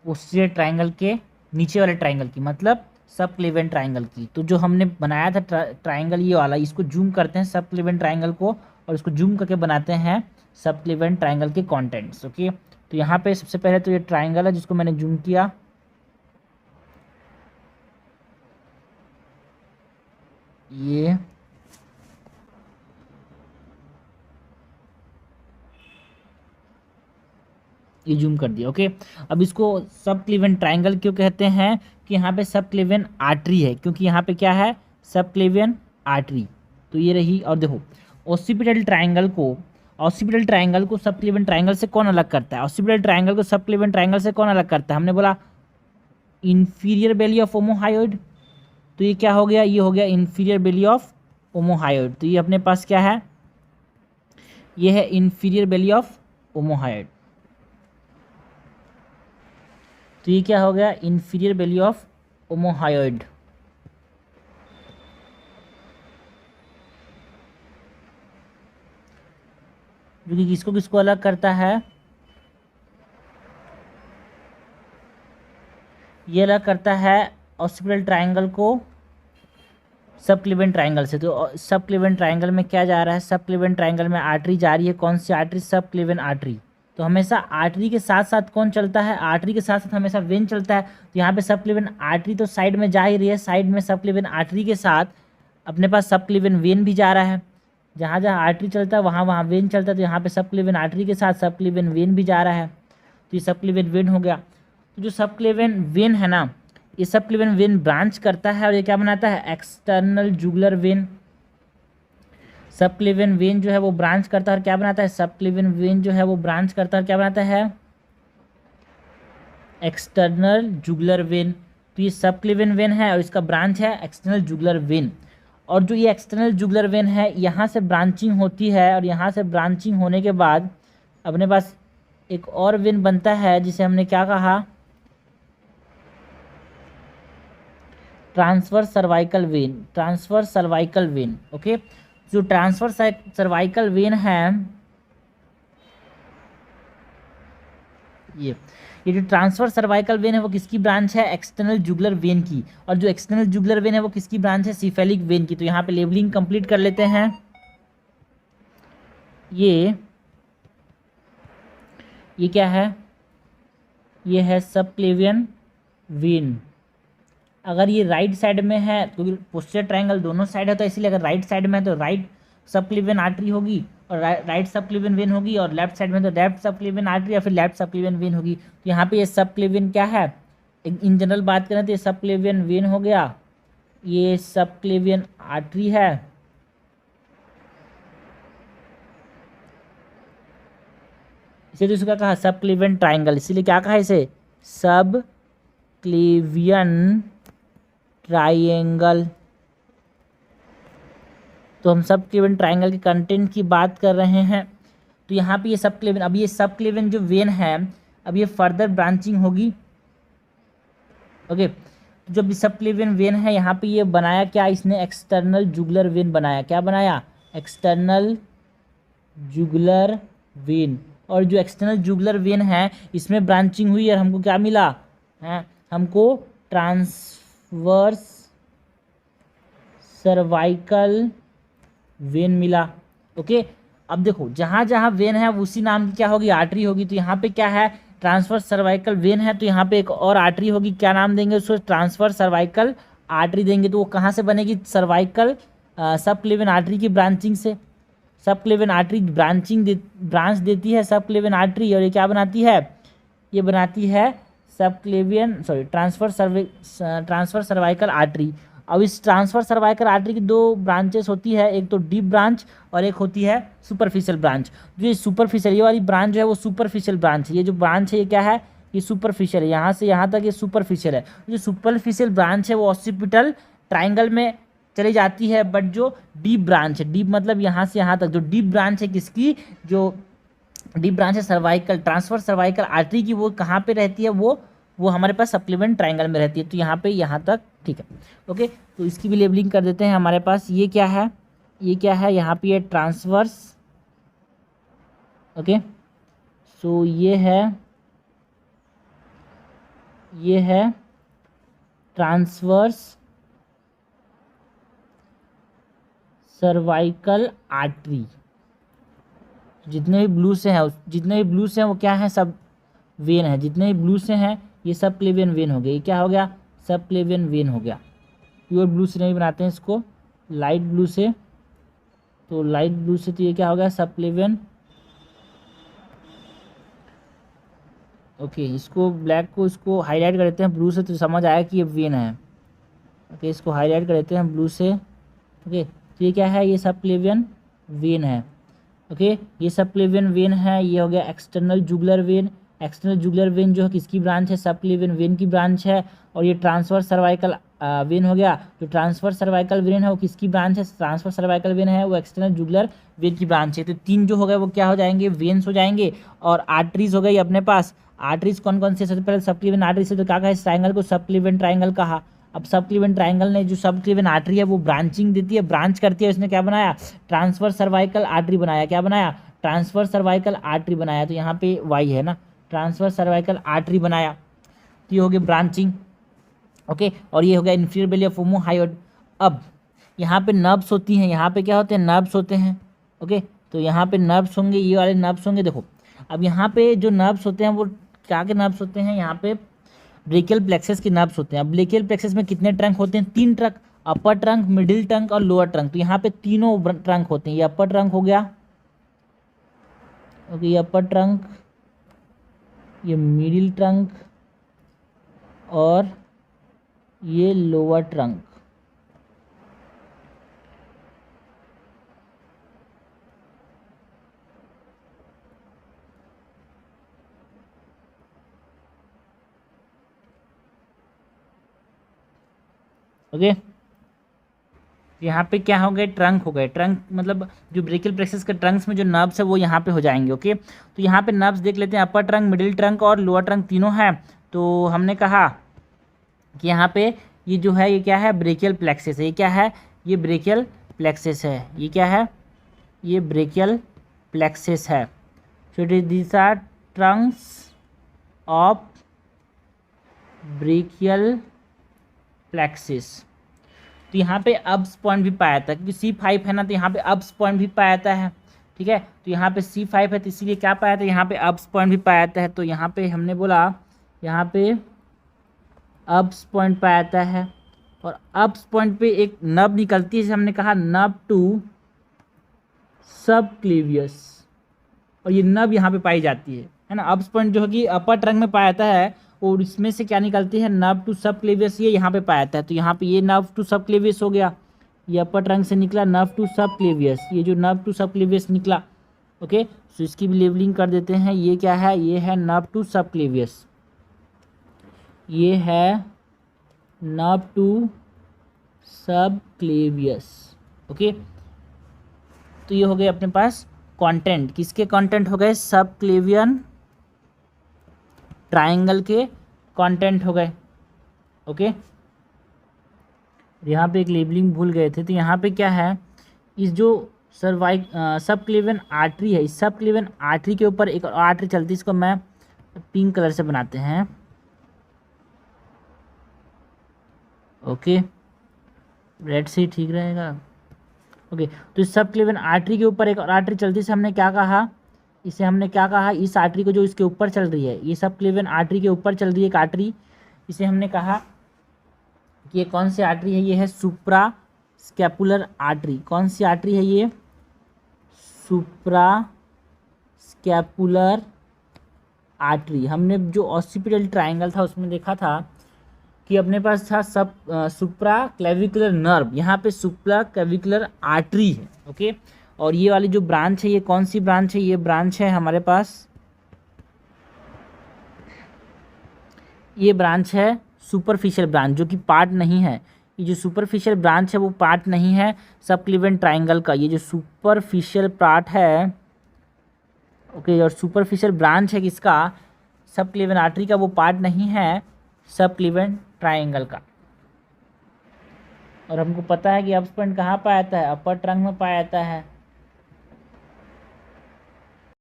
Posterior triangle के नीचे वाले ट्राइंगल की, मतलब सब क्लीवेंट ट्राइंगल की। तो जो हमने बनाया था ट्राइंगल ये वाला, इसको जूम करते हैं सब क्लीवेंट ट्राइंगल को, और इसको जूम करके बनाते हैं सब क्लीवेंट ट्राइंगल के कंटेंट्स। ओके, तो यहाँ पे सबसे पहले तो ये ट्राइंगल है जिसको मैंने जूम किया, ये जूम कर दिया। ओके, अब इसको सब क्लीवेंट ट्राइंगल क्यों कहते हैं कि यहाँ पे सब क्लीवेंट आर्टरी है, क्योंकि यहाँ पे क्या है, सब क्लीवेंट आर्टरी। तो ये रही। और देखो ऑसिपिटल ट्राइंगल को सब क्लीवेंट ट्राइंगल से कौन अलग करता है, ऑसिपिटल ट्राइंगल को सब क्लीवेंट ट्राइंगल से कौन अलग करता है, हमने बोला इंफीरियर बेली ऑफ ओमोहायोइड। तो ये क्या हो गया, ये हो गया इंफीरियर बेली ऑफ ओमोहायोइड। तो ये अपने पास क्या है, ये है इंफीरियर बेली ऑफ ओमोहायोइड। तो ये क्या हो गया, इंफीरियर बेली ऑफ ओमोहायोइड। जो कि किसको किसको अलग करता है, ये अलग करता है ऑसिपिटल ट्राइंगल को सब क्लीवेंट ट्राइंगल से। तो सब क्लीवेंट ट्राइंगल में क्या जा रहा है, सब क्लीवेंट ट्राइंगल में आर्टरी जा रही है, कौन सी आर्टरी, सब क्लीवेंट आर्टरी। तो हमेशा आर्टरी के साथ साथ कौन चलता है, आर्टरी के साथ साथ हमेशा वेन चलता है। तो यहाँ पे सब क्लीवेंट आर्टरी तो साइड में जा ही रही है, साइड में सब क्लीवेंट आर्टरी के साथ अपने पास सब क्लीवेंट वेन भी जा रहा है। जहाँ जहाँ आर्टरी चलता है वहाँ वहाँ वेन चलता है। तो यहाँ पे सब क्लीवेंट आर्टरी के साथ सब क्लीवेंट वेन भी जा रहा है। तो ये सब क्लीवेंट वेन हो गया। तो जो सब क्लीवेंट वेन है ना, ये सब क्लीवेंट वेन ब्रांच करता है और ये क्या बनाता है, एक्सटर्नल जुगुलर वेन। सब क्लीवेंट वेन जो है वो ब्रांच करता है और क्या बनाता है, सब क्लीवेंट वेन जो है वो ब्रांच करता है और क्या बनाता है, एक्सटर्नल जुगुलर वेन। तो ये सब क्लीवेंट वेन है और इसका ब्रांच है एक्सटर्नल जुगुलर वेन। और जो ये एक्सटर्नल जुगुलर वेन है, यहाँ से ब्रांचिंग होती है और यहाँ से ब्रांचिंग होने के बाद अपने पास एक और वेन बनता है जिसे हमने क्या कहा, transfer cervical when, transfer cervical when. Okay, जो ट्रांसफर सर्वाइकल वेन है, ये जो ट्रांसफर सर्वाइकल वेन है वो किसकी ब्रांच है, एक्सटर्नल जुगुलर वेन की। और जो एक्सटर्नल जुगुलर वेन है वो किसकी ब्रांच है, सिफेलिक वेन की। तो यहाँ पे लेबलिंग कंप्लीट कर लेते हैं। ये क्या है, ये है सब क्लेवियन वेन। अगर ये राइट साइड में है, क्योंकि पोस्टीरियर ट्रायंगल दोनों साइड है, तो इसीलिए अगर राइट साइड में है तो राइट सब क्लीवेन आर्टरी होगी और राइट सब क्लीवेन वेन होगी, और लेफ्ट साइड में तो लेफ्ट सब क्लीवेन आर्टरी या फिर लेफ्ट सब क्लीवेन वेन होगी। तो यहाँ पे ये सब क्लीवेन क्या है, इन जनरल बात करें तो ये सब क्लीवेन वेन हो गया, ये सब क्लीवेन आर्टरी है, इसे तो इसका कहा सब क्लीवेन ट्राइंगल, इसीलिए क्या कहा इसे, सब क्लीवियन ट्राइंगल। तो हम सब क्लीवेन ट्राइंगल के कंटेंट की बात कर रहे हैं। तो यहाँ पे ये सब क्लीवेन, अब ये सब क्लीवेन जो वेन है, अब ये फर्दर ब्रांचिंग होगी। ओके, तो जो सब क्लीवेन वेन है यहाँ पे ये बनाया क्या, इसने एक्सटर्नल जुगुलर वेन बनाया, क्या बनाया, एक्सटर्नल जुगुलर वेन। और जो एक्सटर्नल जुगुलर वेन है इसमें ब्रांचिंग हुई और हमको क्या मिला है, हमको ट्रांसवर्स सर्वाइकल वेन मिला। ओके, अब देखो जहाँ जहाँ वेन है उसी नाम की क्या होगी, आर्टरी होगी। तो यहाँ पे क्या है, ट्रांसफर सर्वाइकल वेन है, तो यहाँ पे एक और आर्टरी होगी, क्या नाम देंगे उसको, ट्रांसफर सर्वाइकल आर्टरी देंगे। तो वो कहाँ से बनेगी, सर्वाइकल सब क्लीवेन आर्टरी की ब्रांचिंग से। सब क्लीवेन आर्टरी ब्रांच देती है सब क्लीवेन आर्टरी, और ये क्या बनाती है, ये बनाती है सब क्लीवेन ट्रांसफर सर्वाइकल आर्टरी। अब इस ट्रांसफर सर्वाइकल आर्टरी की दो ब्रांचेस होती है, एक तो डीप ब्रांच और एक होती है सुपरफिशियल ब्रांच। जो ये सुपरफिशियल, ये वाली ब्रांच जो है वो सुपरफिशियल ब्रांच है। ये जो ब्रांच है ये क्या है, ये सुपरफिशियल है, यहाँ से यहाँ तक ये सुपरफिशियल है। जो सुपरफिशियल ब्रांच है वो ऑसिपिटल ट्राइंगल में चली जाती है, बट जो डीप ब्रांच है, डीप मतलब यहाँ से यहाँ तक, जो डीप ब्रांच है किसकी, जो डीप ब्रांच है सर्वाइकल ट्रांसफर सर्वाइकल आर्टरी की, वो कहाँ पे रहती है, वो हमारे पास सप्लीमेंट ट्राइंगल में रहती है। तो यहाँ पे यहाँ तक ठीक है। ओके, तो इसकी भी लेबलिंग कर देते हैं। हमारे पास ये क्या है, ये क्या है, यहाँ पे ये ट्रांसवर्स। ओके, सो ये है ये है ट्रांसवर्स सर्वाइकल आर्टरी। जितने भी ब्लू से हैं वो क्या है, सब वेन है। जितने भी ब्लू से हैं ये सब क्लेवियन वेन हो गया। ये क्या हो गया, सब क्लेवियन वेन हो गया। प्योर ब्लू से नहीं बनाते हैं इसको, लाइट ब्लू से। तो लाइट ब्लू से तो ये क्या हो गया, सब क्लेवियन। ओके, इसको ब्लैक को इसको हाईलाइट कर देते हैं ब्लू से, तो समझ आया कि ये वेन है। ओके, इसको हाईलाइट कर देते हैं ब्लू से। ओके, तो ये क्या है, ये सब क्लेवियन वेन है। ओके, ये सब क्लेवियन वेन है। ये हो गया external jugular vein. External jugular vein जो है किसकी ब्रांच है, सब क्लेवियन वेन की ब्रांच है। और ये ट्रांसवर्स सर्वाइकल वेन हो गया। जो ट्रांसवर्स सर्वाइकल वेन है वो किसकी ब्रांच है, ट्रांसवर्स सर्वाइकल वेन है वो एक्सटर्नल जुगुलर वेन की ब्रांच है। तो तीन जो हो गए वो क्या हो जाएंगे, वेन्स हो जाएंगे। और आर्टरीज हो गई अपने पास। आर्टरीज कौन कौन से, सबसे पहले सब क्लेवियन आर्टरी से तो क्या कहा, इस ट्राइंगल को सब क्लेवियन ट्राइंगल कहा। अब सब क्लेवियन ट्राइंगल ने जो सब क्लेवियन आर्टरी है वो ब्रांचिंग देती है, ब्रांच करती है। उसने क्या बनाया, ट्रांसवर्स सर्वाइकल आर्टरी बनाया। क्या बनाया, ट्रांसवर्स सर्वाइकल आर्टरी बनाया। तो यहाँ पे वाई है ना, ट्रांसवर्स सर्वाइकल आर्टरी बनाया। तो ये हो गया ब्रांचिंग। ओके, और ये हो गया इंफीरियर बेली ऑफ होमोहायोइड। अब यहाँ पे नर्व्स होती हैं, यहाँ पे क्या होते हैं, नर्व्स होते हैं। ओके, तो यहाँ पे नर्व्स होंगे, ये वाले नर्व्स होंगे। देखो अब यहाँ पे जो नर्व्स होते हैं वो क्या के नर्व्स होते हैं, यहाँ पे ब्रेकियल प्लेक्सस के नर्व्स होते हैं। अब ब्रेकियल प्लेक्सस में कितने ट्रंक होते हैं, 3 ट्रंक, अपर ट्रंक, मिडिल ट्रंक और लोअर ट्रंक। तो यहाँ पे तीनों ट्रंक होते हैं। ये अपर ट्रंक हो गया, ओके, ये अपर ट्रंक, ये मिडिल ट्रंक और ये लोअर ट्रंक। ओके, यहाँ पे क्या हो गए, ट्रंक हो गए। ट्रंक मतलब जो ब्रेकियल प्लेक्सस के ट्रंक्स में जो नर्व्स है वो यहाँ पे हो जाएंगे। ओके, तो यहाँ पे नर्व्स देख लेते हैं, अपर ट्रंक, मिडिल ट्रंक और लोअर ट्रंक तीनों है। तो हमने कहा कि यहाँ पे ये जो है ये क्या है, ब्रेकियल प्लेक्सस है। ये क्या है, ये ब्रेकियल प्लेक्सस है। ये क्या है, ये ब्रेकियल प्लेक्सस है। So it is this are trunks of brachial plexus. तो यहाँ पे अब्स पॉइंट भी पाया जाता है, क्योंकि C5 है ना, तो यहाँ पे अब्स पॉइंट भी पाया जाता है। ठीक है, तो यहाँ पे C5 है तो इसीलिए क्या पाया जाता है, यहाँ पे अब्स पॉइंट भी पाया जाता है। तो यहाँ पे हमने बोला यहाँ पे अब्स पॉइंट पाया जाता है। और अब्स पॉइंट पे एक नब निकलती है, जैसे हमने कहा नब टू सब क्लेवियस, और ये नब यहाँ पे पाई जाती है ना। अब्स पॉइंट जो है कि अपर ट्रंक में पाया जाता है, और इसमें से क्या निकलती है, नर्व टू सब क्लेवियस, ये यहाँ पे पाया जाता है। तो यहाँ पे ये नर्व टू सब क्लेवियस हो गया, ये अपर ट्रंक से निकला नर्व टू सब क्लेवियस, ये जो नर्व टू सब क्लेवियस निकला। ओके, तो इसकी भी लेबलिंग कर देते हैं। ये क्या है, ये है नर्व टू सब क्लेवियस, ये है नर्व टू सब क्लेवियस। ओके, तो ये हो गए अपने पास कंटेंट, किसके कंटेंट हो गए, सब क्लेवियन ट्राइंगल के कंटेंट हो गए। ओके, यहाँ पे एक लेबलिंग भूल गए थे, तो यहाँ पे क्या है, इस जो सब क्लेवियन आर्टरी है, इस सब क्लेवियन आर्टरी के ऊपर एक आर्टरी चलती है, इसको मैं पिंक कलर से बनाते हैं। ओके, रेड से ही ठीक रहेगा। ओके, तो इस सब क्लेवियन आर्टरी के ऊपर एक आर्टरी चलती है, इसे हमने क्या कहा, इसे हमने क्या कहा, इस आर्टरी को जो इसके ऊपर चल रही है, ये सब क्लेवियन आर्टरी के ऊपर चल रही है एक आर्टरी, इसे हमने कहा कि ये कौन सी आर्टरी है, ये है सुप्रा स्कैपुलर आर्टरी। कौन सी आर्टरी है ये, सुप्रा स्कैपुलर आर्टरी। हमने जो ऑसिपिटल ट्राइंगल था उसमें देखा था कि अपने पास था सब सुप्रा क्लेविकुलर नर्व, यहाँ पे सुप्रा क्लेविकुलर आर्टरी है। ओके, और ये वाली जो ब्रांच है ये कौन सी ब्रांच है, ये ब्रांच है हमारे पास, ये ब्रांच है सुपरफिशियल ब्रांच, जो कि पार्ट नहीं है। ये जो सुपरफिशियल ब्रांच है वो पार्ट नहीं है सब क्लेवियन ट्राइंगल का। ये जो सुपरफिशियल पार्ट है, ओके, और सुपरफिशियल ब्रांच है किसका, सब क्लेवियन आर्टरी का, वो पार्ट नहीं है सब क्लेवियन ट्राइंगल का। और हमको पता है कि अब्स पॉइंट कहाँ पाया जाता है, अपर ट्रंक में पाया जाता है।